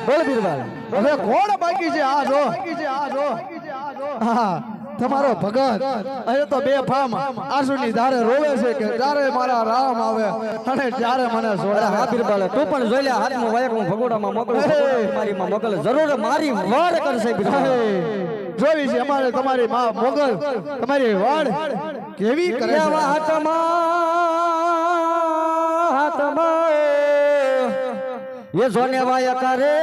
બોલ બીરબલ હવે કોણ બાકી છે આ જો હા તમારો ભગત હવે તો બે ફામ આંસુની ધારે રોવે છે કે જ્યારે મારા રામ આવે અને જ્યારે મને અરે હા બીરબલ તું પણ જોઈ લે હાથમાં વાયક હું ભગોડામાં મોકલું મારી માં મોકલ જરૂર મારી વાડ કરશે બીરબલ જોવી છે અમારે તમારી માં મોગલ તમારી વાડ કેવી કરે છે હાથમાં એ જોને વાયા કરે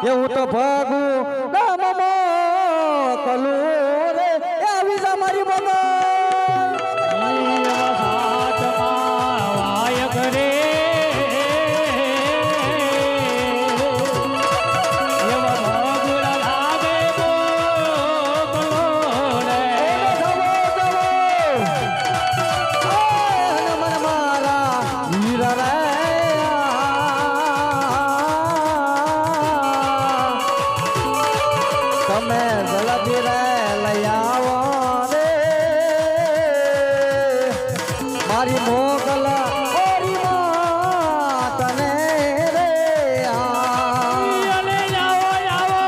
એવું તો ભાગું નામ મોકલું રે આવી જા મારી મોગલ તમે જલ્દી રે લઈ આવો રે મારી મોગલ ઓરી માં તને રે અલે જાવો જાવો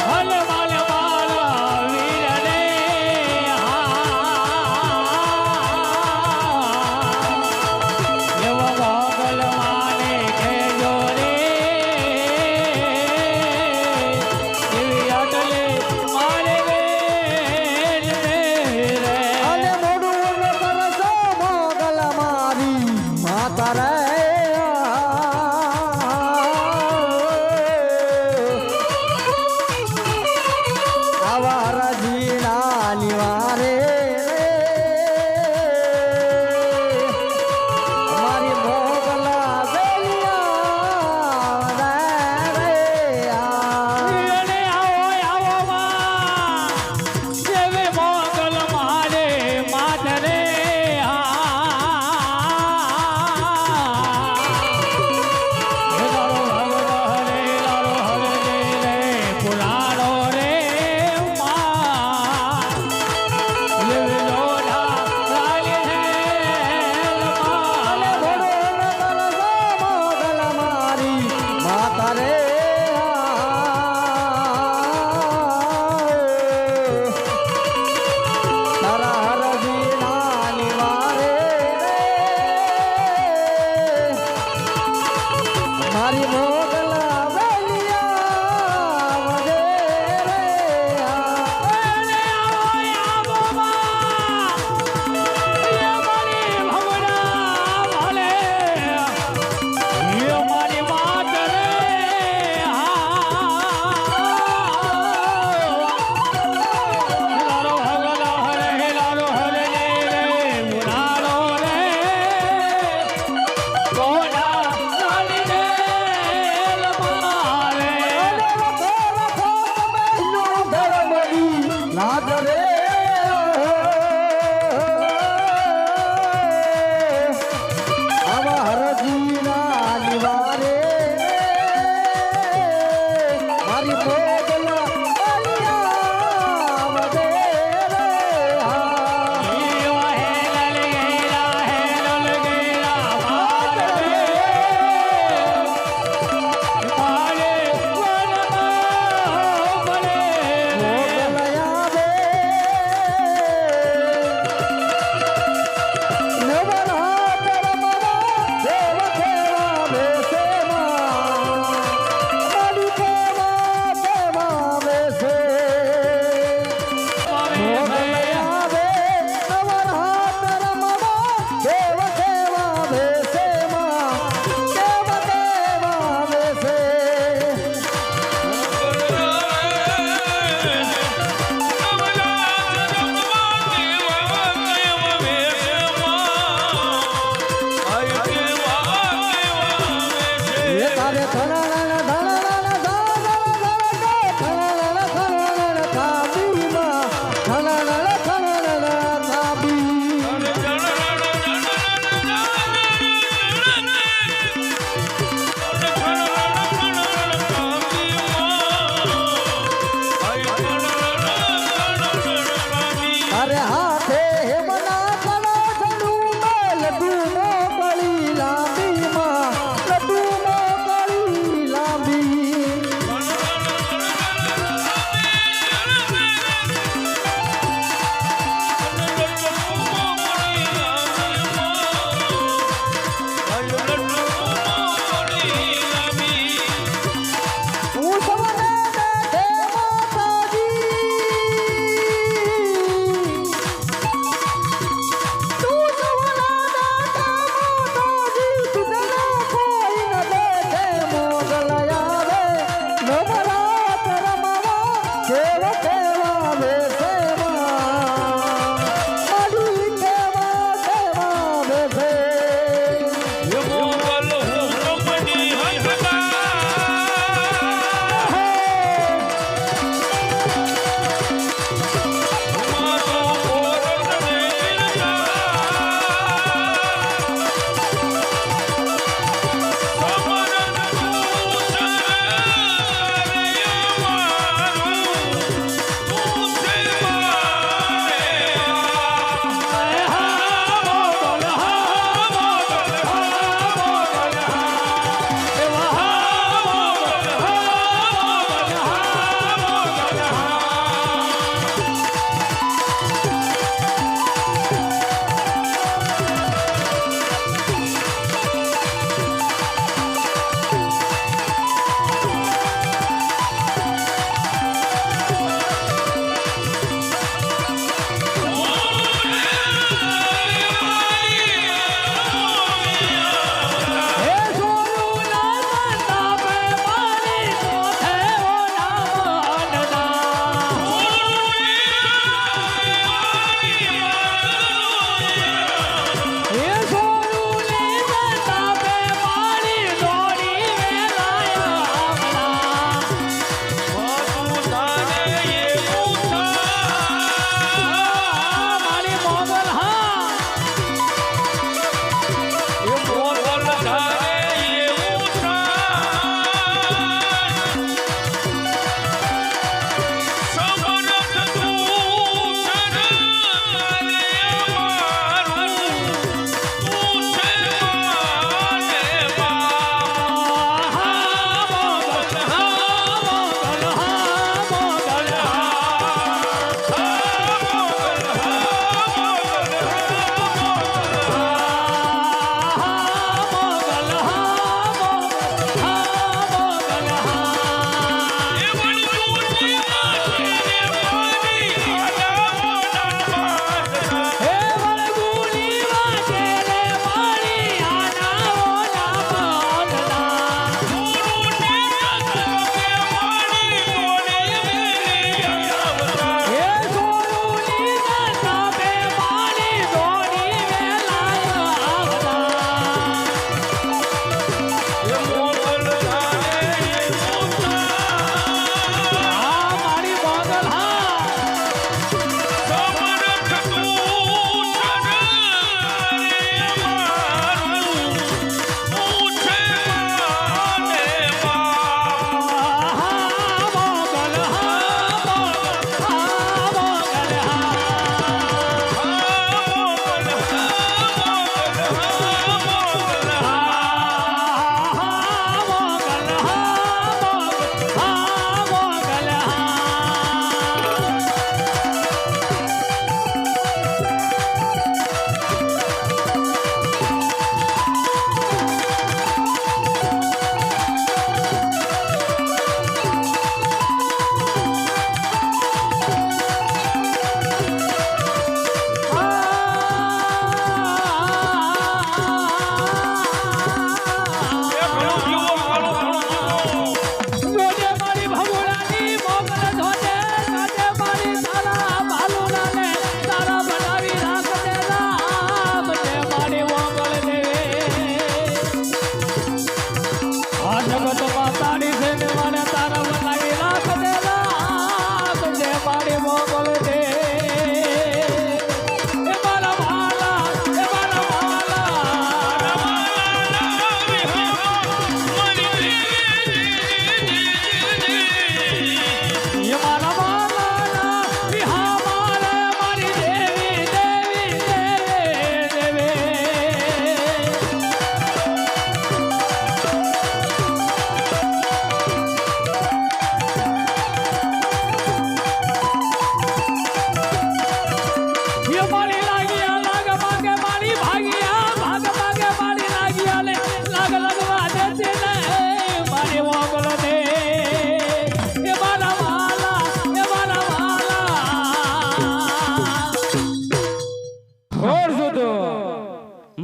હલ માલ માલા વીર રે એવા મોગલ માને કેજો રે અને મોડું કરસ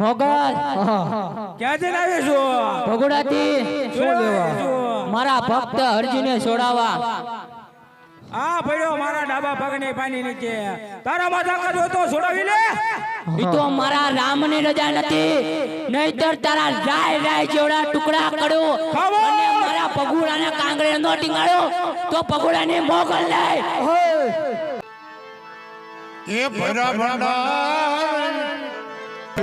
મોગલ ક્યાંથી લાવી છું ભગોડાથી શું લેવા મારા ભક્ત અર્જુને છોડાવા આ પડ્યો મારા ડાબા પગની પાણી નીચે તારા માથા કાઢો તો છોડાવી લે ઈ તો મારા રામની રજા નથી નહીતર તારા રાય રાય જેવડા ટુકડા કરું ખાવો! અને મારા પગુડાને કાંગરે નો ટીંગાડ્યો તો પગુડાને મોગલ લે એ ભરા ભંડાર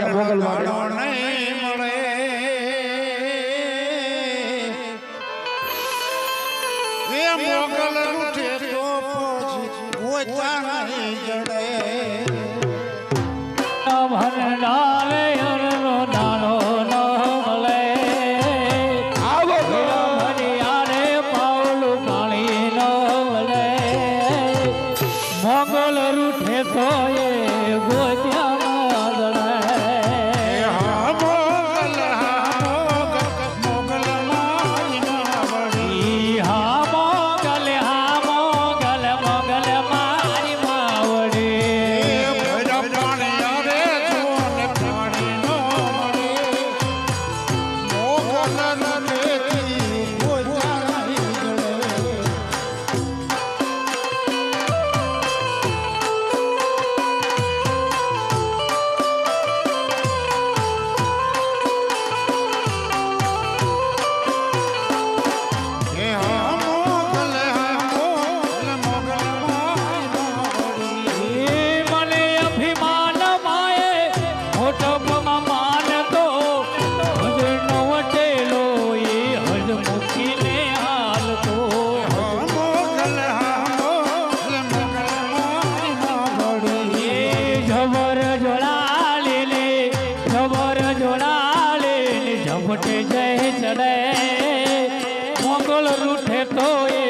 મોગલ વાળો નહીં મળે એ મોગલ રૂઠે તો પછી ગોતા નહીં જડે ભરડાલે હરનો દાણો ન મળે આવો ભરિયારે પાવલું પાણી ન મળે મોગલ રૂઠે તો એ ગોત્યામાં દળે હા મોગલ મારી ના વળી ઈ હા મોગલ મોગલ મારી માવડી એ ભરા પાણી આવે તો ને પાણી નો મળે મોગલ રૂઠેથી ગોતા નહીં જડે એ હા મોગલ મોગલ મારી ના વળી ઈ મને અભિમાન માએ મોટપમાં માનતો હજનો વટેલો એ હજ મૂકીને હાલતો મોગલ મારી ના વળી એ જબર જોડાલે લે જબર જોડાલે ને ઝપટે જય ચડે મોગલ રૂઠે તો એ